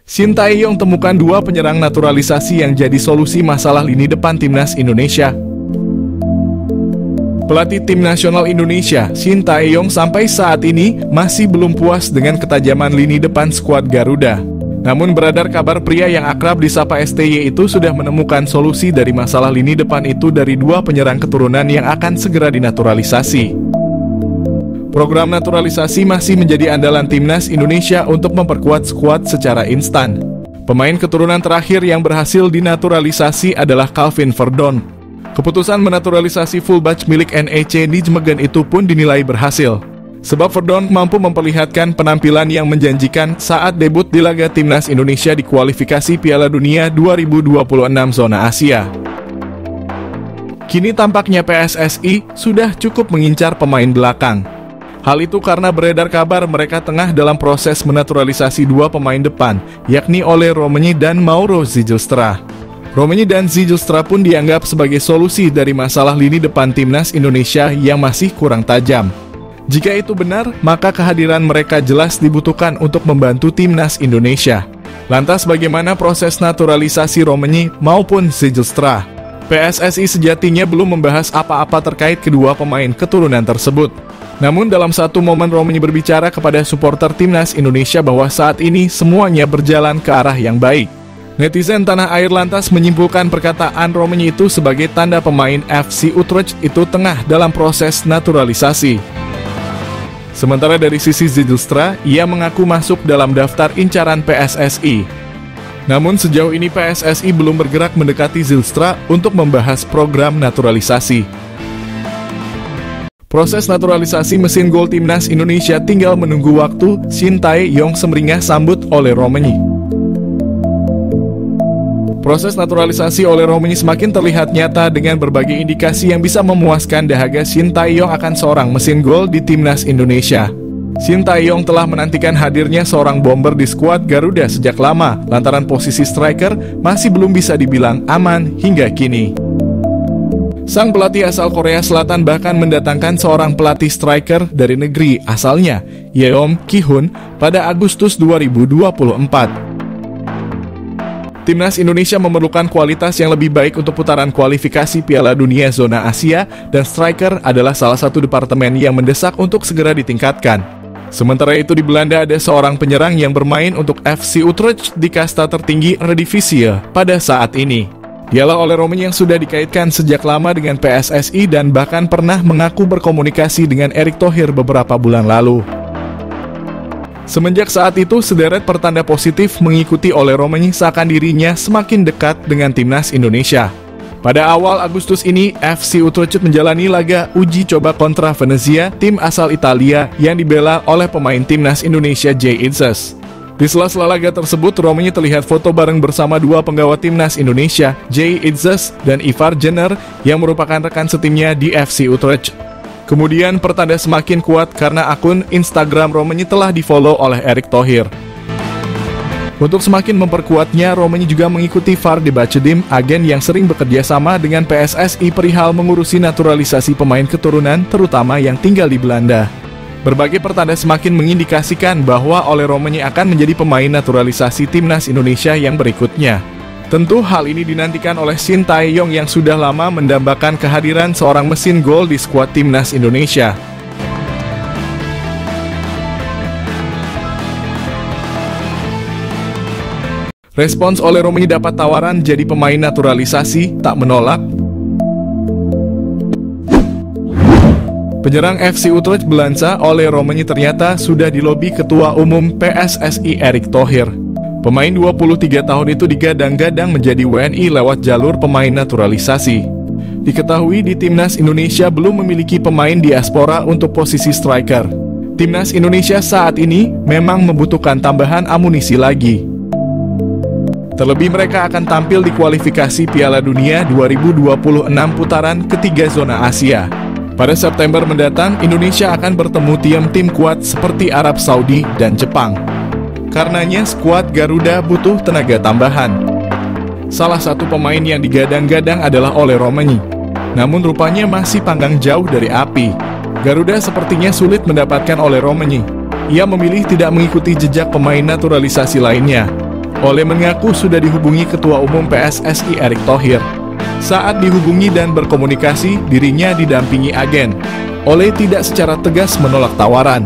Sintayong temukan dua penyerang naturalisasi yang jadi solusi masalah lini depan timnas Indonesia. Pelatih tim nasional Indonesia, Sintayong, sampai saat ini masih belum puas dengan ketajaman lini depan skuad Garuda. Namun beredar kabar pria yang akrab disapa STY itu sudah menemukan solusi dari masalah lini depan itu dari dua penyerang keturunan yang akan segera dinaturalisasi. Program naturalisasi masih menjadi andalan timnas Indonesia untuk memperkuat skuad secara instan. Pemain keturunan terakhir yang berhasil dinaturalisasi adalah Calvin Verdon. Keputusan menaturalisasi fullback milik NEC Nijmegen itu pun dinilai berhasil. Sebab Verdon mampu memperlihatkan penampilan yang menjanjikan saat debut di laga timnas Indonesia di kualifikasi Piala Dunia 2026 zona Asia. Kini tampaknya PSSI sudah cukup mengincar pemain belakang. Hal itu karena beredar kabar mereka tengah dalam proses menaturalisasi dua pemain depan, yakni Ole Romenyi dan Mauro Zijlstra. Romenyi dan Zijlstra pun dianggap sebagai solusi dari masalah lini depan timnas Indonesia yang masih kurang tajam. Jika itu benar, maka kehadiran mereka jelas dibutuhkan untuk membantu timnas Indonesia. Lantas bagaimana proses naturalisasi Romenyi maupun Zijlstra? PSSI sejatinya belum membahas apa-apa terkait kedua pemain keturunan tersebut. Namun dalam satu momen Romenyi berbicara kepada supporter timnas Indonesia bahwa saat ini semuanya berjalan ke arah yang baik. Netizen tanah air lantas menyimpulkan perkataan Romenyi itu sebagai tanda pemain FC Utrecht itu tengah dalam proses naturalisasi. Sementara dari sisi Zijlstra, ia mengaku masuk dalam daftar incaran PSSI. Namun sejauh ini PSSI belum bergerak mendekati Zijlstra untuk membahas program naturalisasi. Proses naturalisasi mesin gol timnas Indonesia tinggal menunggu waktu. Sintayong semeringah sambut Ole Romenyi. Proses naturalisasi Ole Romenyi semakin terlihat nyata dengan berbagai indikasi yang bisa memuaskan dahaga Sintayong akan seorang mesin gol di timnas Indonesia. Sintayong telah menantikan hadirnya seorang bomber di skuad Garuda sejak lama, lantaran posisi striker masih belum bisa dibilang aman hingga kini. Sang pelatih asal Korea Selatan bahkan mendatangkan seorang pelatih striker dari negeri asalnya, Yeom Ki-hun, pada Agustus 2024. Timnas Indonesia memerlukan kualitas yang lebih baik untuk putaran kualifikasi Piala Dunia zona Asia, dan striker adalah salah satu departemen yang mendesak untuk segera ditingkatkan. Sementara itu di Belanda ada seorang penyerang yang bermain untuk FC Utrecht di kasta tertinggi Eredivisie pada saat ini. Dialah Ole Romenyi yang sudah dikaitkan sejak lama dengan PSSI dan bahkan pernah mengaku berkomunikasi dengan Erick Thohir beberapa bulan lalu. Semenjak saat itu, sederet pertanda positif mengikuti Ole Romenyi seakan dirinya semakin dekat dengan timnas Indonesia. Pada awal Agustus ini, FC Utrecht menjalani laga uji coba kontra Venezia, tim asal Italia yang dibela oleh pemain timnas Indonesia Jay Itzes. Di sela-sela laga tersebut, Romenyi terlihat foto bareng bersama dua penggawa timnas Indonesia, Jay Itzes dan Ivar Jenner, yang merupakan rekan setimnya di FC Utrecht. Kemudian pertanda semakin kuat karena akun Instagram Romenyi telah di-follow oleh Erick Thohir. Untuk semakin memperkuatnya, Romenyi juga mengikuti Vardy Bachedim, agen yang sering bekerja sama dengan PSSI perihal mengurusi naturalisasi pemain keturunan, terutama yang tinggal di Belanda. Berbagai pertanda semakin mengindikasikan bahwa Ole Romenyi akan menjadi pemain naturalisasi timnas Indonesia yang berikutnya. Tentu hal ini dinantikan oleh Sintayong yang sudah lama mendambakan kehadiran seorang mesin gol di skuad timnas Indonesia. Respons Ole Romenyi dapat tawaran jadi pemain naturalisasi, tak menolak. Penyerang FC Utrecht Belansa, Ole Romenyi ternyata sudah dilobi Ketua Umum PSSI Erick Thohir. Pemain 23 tahun itu digadang-gadang menjadi WNI lewat jalur pemain naturalisasi. Diketahui di timnas Indonesia belum memiliki pemain diaspora untuk posisi striker. Timnas Indonesia saat ini memang membutuhkan tambahan amunisi lagi. Terlebih mereka akan tampil di kualifikasi Piala Dunia 2026 putaran ketiga zona Asia. Pada September mendatang, Indonesia akan bertemu tim kuat seperti Arab Saudi dan Jepang. Karenanya skuad Garuda butuh tenaga tambahan. Salah satu pemain yang digadang-gadang adalah Ole Romenyi. Namun rupanya masih panggang jauh dari api. Garuda sepertinya sulit mendapatkan Ole Romenyi. Ia memilih tidak mengikuti jejak pemain naturalisasi lainnya. Ole mengaku sudah dihubungi Ketua Umum PSSI Erick Thohir. Saat dihubungi dan berkomunikasi, dirinya didampingi agen. Ole tidak secara tegas menolak tawaran.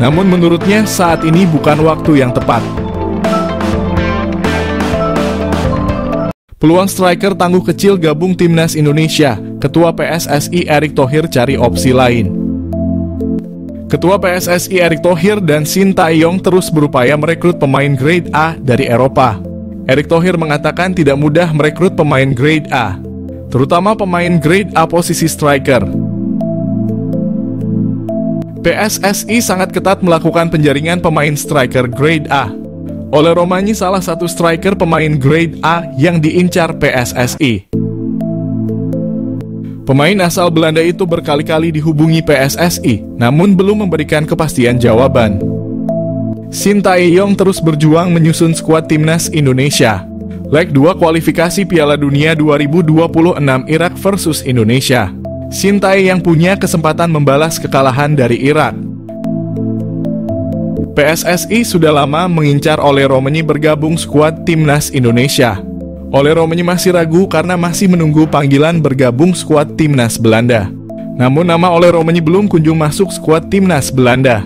Namun menurutnya saat ini bukan waktu yang tepat. Peluang striker tangguh kecil gabung Timnas Indonesia, Ketua PSSI Erick Thohir cari opsi lain. Ketua PSSI Erick Thohir dan Shin Tae-yong terus berupaya merekrut pemain grade A dari Eropa. Erick Thohir mengatakan tidak mudah merekrut pemain grade A, terutama pemain grade A posisi striker. PSSI sangat ketat melakukan penjaringan pemain striker grade A. Ole Romanyi salah satu striker pemain grade A yang diincar PSSI. Pemain asal Belanda itu berkali-kali dihubungi PSSI, namun belum memberikan kepastian jawaban. Shin Tae-yong terus berjuang menyusun skuad Timnas Indonesia. Leg 2 kualifikasi Piala Dunia 2026 Irak versus Indonesia. Shin Tae yang punya kesempatan membalas kekalahan dari Irak. PSSI sudah lama mengincar Ole Romanyi bergabung skuad Timnas Indonesia. Ole Romanyi masih ragu karena masih menunggu panggilan bergabung skuad Timnas Belanda. Namun nama Ole Romanyi belum kunjung masuk skuad Timnas Belanda.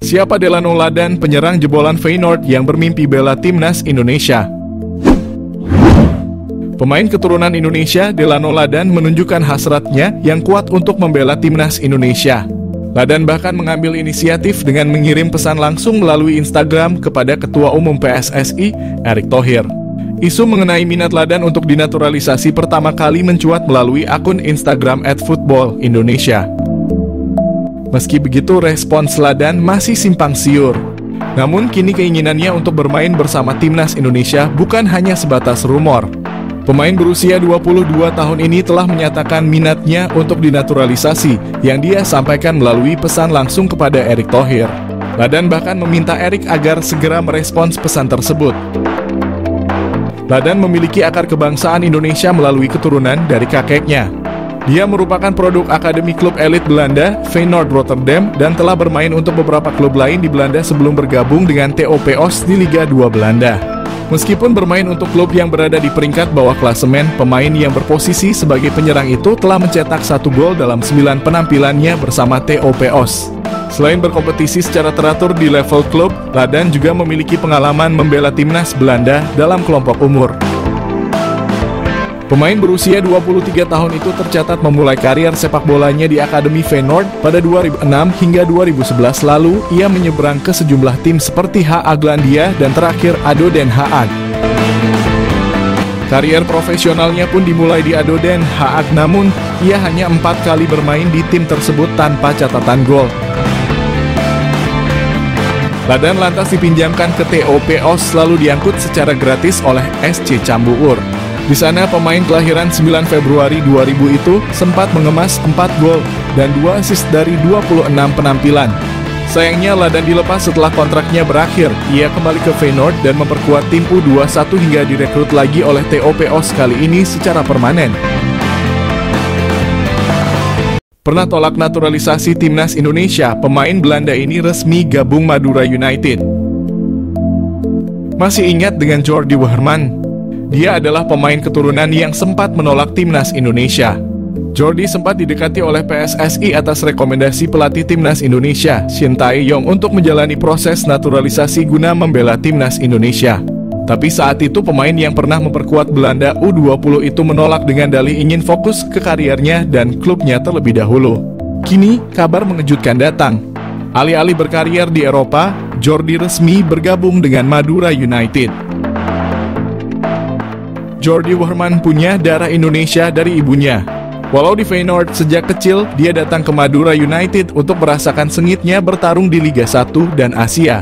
Siapa Delano Ladan, penyerang jebolan Feyenoord yang bermimpi bela Timnas Indonesia? Pemain keturunan Indonesia, Delano Ladan menunjukkan hasratnya yang kuat untuk membela Timnas Indonesia. Ladan bahkan mengambil inisiatif dengan mengirim pesan langsung melalui Instagram kepada Ketua Umum PSSI, Erick Thohir. Isu mengenai minat Ladan untuk dinaturalisasi pertama kali mencuat melalui akun Instagram @footballindonesia. Meski begitu, respons Ladan masih simpang siur. Namun kini keinginannya untuk bermain bersama Timnas Indonesia bukan hanya sebatas rumor. Pemain berusia 22 tahun ini telah menyatakan minatnya untuk dinaturalisasi yang dia sampaikan melalui pesan langsung kepada Erick Thohir. Ladan bahkan meminta Erick agar segera merespons pesan tersebut. Ladan memiliki akar kebangsaan Indonesia melalui keturunan dari kakeknya. Dia merupakan produk akademi klub elit Belanda, Feyenoord Rotterdam, dan telah bermain untuk beberapa klub lain di Belanda sebelum bergabung dengan TOP Os di Liga 2 Belanda. Meskipun bermain untuk klub yang berada di peringkat bawah klasemen, pemain yang berposisi sebagai penyerang itu telah mencetak 1 gol dalam 9 penampilannya bersama TOP Os. Selain berkompetisi secara teratur di level klub, Ladan juga memiliki pengalaman membela Timnas Belanda dalam kelompok umur. Pemain berusia 23 tahun itu tercatat memulai karier sepak bolanya di Akademi Feyenoord pada 2006 hingga 2011 lalu. Ia menyeberang ke sejumlah tim seperti HA Glandia dan terakhir ADO Den Haag. Karier profesionalnya pun dimulai di ADO Den Haag, namun ia hanya 4 kali bermain di tim tersebut tanpa catatan gol. Ladan lantas dipinjamkan ke TOP Os lalu diangkut secara gratis oleh SC Cambuur. Di sana pemain kelahiran 9 Februari 2000 itu sempat mengemas 4 gol dan 2 assist dari 26 penampilan. Sayangnya Ladan dilepas setelah kontraknya berakhir. Ia kembali ke Feyenoord dan memperkuat tim U21 hingga direkrut lagi oleh TOP Os kali ini secara permanen. Pernah tolak naturalisasi Timnas Indonesia, pemain Belanda ini resmi gabung Madura United. Masih ingat dengan Jordi Weerman? Dia adalah pemain keturunan yang sempat menolak Timnas Indonesia. Jordi sempat didekati oleh PSSI atas rekomendasi pelatih Timnas Indonesia, Shin Tae-yong, untuk menjalani proses naturalisasi guna membela Timnas Indonesia. Tapi saat itu pemain yang pernah memperkuat Belanda U20 itu menolak dengan dalih ingin fokus ke kariernya dan klubnya terlebih dahulu. Kini, kabar mengejutkan datang. Alih-alih berkarier di Eropa, Jordi resmi bergabung dengan Madura United. Jordi Weerman punya darah Indonesia dari ibunya. Walau di Feyenoord sejak kecil, dia datang ke Madura United untuk merasakan sengitnya bertarung di Liga 1 dan Asia.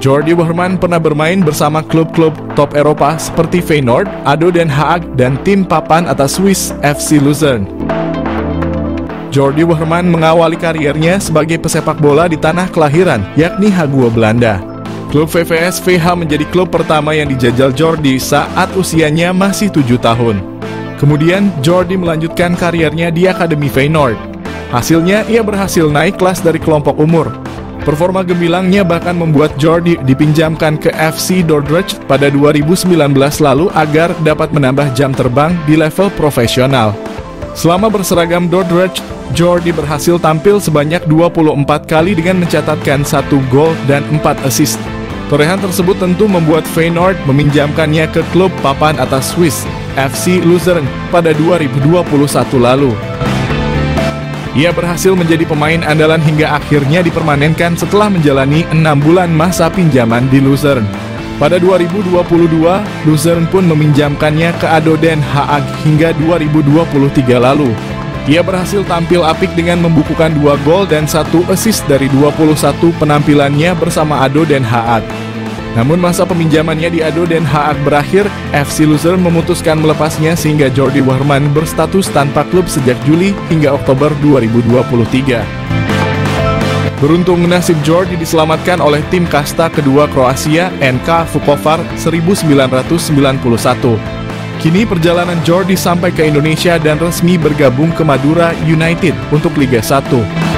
Jordi Weerman pernah bermain bersama klub-klub top Eropa seperti Feyenoord, ADO Den Haag, dan tim papan atas Swiss FC Luzern. Jordi Weerman mengawali kariernya sebagai pesepak bola di tanah kelahiran, yakni Hague, Belanda. Klub VVS VH menjadi klub pertama yang dijajal Jordi saat usianya masih 7 tahun. Kemudian, Jordi melanjutkan kariernya di Akademi Feyenoord. Hasilnya, ia berhasil naik kelas dari kelompok umur. Performa gembilangnya bahkan membuat Jordi dipinjamkan ke FC Dordrecht pada 2019 lalu agar dapat menambah jam terbang di level profesional. Selama berseragam Dordrecht, Jordi berhasil tampil sebanyak 24 kali dengan mencatatkan 1 gol dan 4 assist. Torehan tersebut tentu membuat Feyenoord meminjamkannya ke klub papan atas Swiss, FC Luzern, pada 2021 lalu. Ia berhasil menjadi pemain andalan hingga akhirnya dipermanenkan setelah menjalani 6 bulan masa pinjaman di Luzern. Pada 2022, Luzern pun meminjamkannya ke ADO Den Haag hingga 2023 lalu. Ia berhasil tampil apik dengan membukukan 2 gol dan 1 assist dari 21 penampilannya bersama ADO Den Haag. Namun masa peminjamannya di ADO Den Haag berakhir, FC Luzern memutuskan melepasnya sehingga Jordi Warman berstatus tanpa klub sejak Juli hingga Oktober 2023. Beruntung nasib Jordi diselamatkan oleh tim kasta kedua Kroasia, NK Vukovar 1991. Kini perjalanan Jordi sampai ke Indonesia dan resmi bergabung ke Madura United untuk Liga 1.